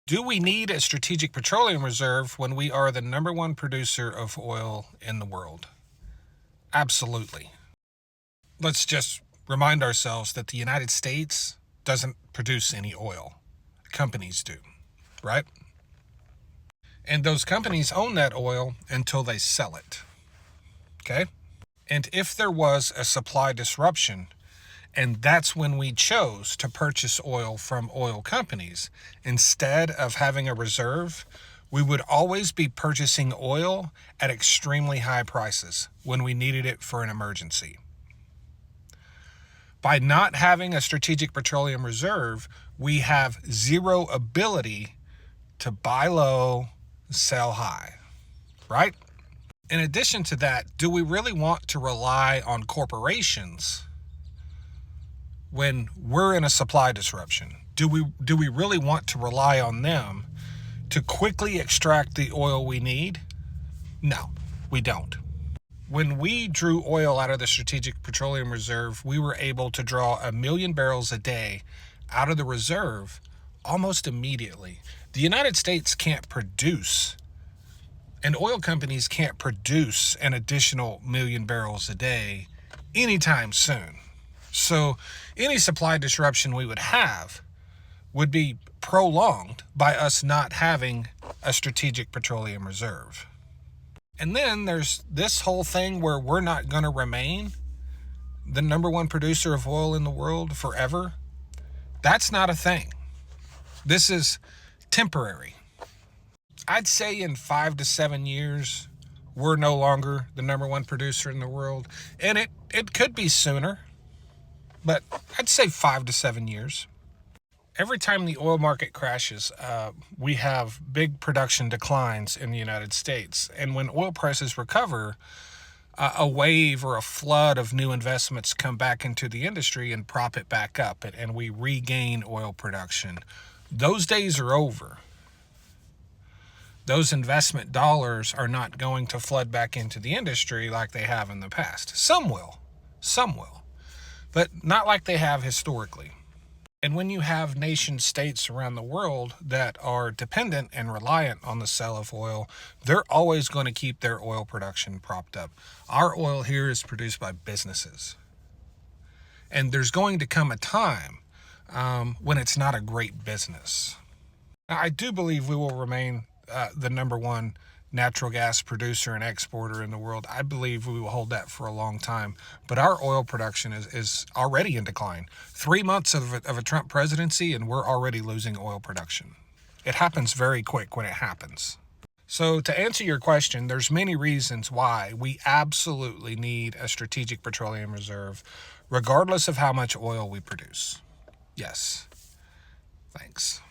Do we need a strategic petroleum reserve when we are the number one producer of oil in the world? Absolutely. Let's just remind ourselves that the United States doesn't produce any oil. Companies do, right? And those companies own that oil until they sell it. Okay? And if there was a supply disruption, and that's when we chose to purchase oil from oil companies, instead of having a reserve, we would always be purchasing oil at extremely high prices when we needed it for an emergency. By not having a strategic petroleum reserve, we have zero ability to buy low, sell high, right? In addition to that, do we really want to rely on corporations when we're in a supply disruption? Do we really want to rely on them to quickly extract the oil we need? No, we don't. When we drew oil out of the Strategic Petroleum Reserve, we were able to draw 1 million barrels a day out of the reserve almost immediately. The United States can't produce, and oil companies can't produce an additional 1 million barrels a day anytime soon. So any supply disruption we would have would be prolonged by us not having a strategic petroleum reserve. And then there's this whole thing where we're not going to remain the number one producer of oil in the world forever. That's not a thing. This is temporary. I'd say in 5 to 7 years, we're no longer the number one producer in the world. And it could be sooner, but I'd say 5 to 7 years. Every time the oil market crashes, we have big production declines in the United States. And when oil prices recover, a wave or a flood of new investments come back into the industry and prop it back up, and we regain oil production. Those days are over. Those investment dollars are not going to flood back into the industry like they have in the past. Some will, but not like they have historically. And when you have nation states around the world that are dependent and reliant on the sale of oil, they're always going to keep their oil production propped up. Our oil here is produced by businesses. And there's going to come a time when it's not a great business. Now, I do believe we will remain the number one natural gas producer and exporter in the world. I believe we will hold that for a long time. But our oil production is already in decline. 3 months of a Trump presidency, and we're already losing oil production. It happens very quick when it happens. So to answer your question, there's many reasons why we absolutely need a strategic petroleum reserve, regardless of how much oil we produce. Yes. Thanks.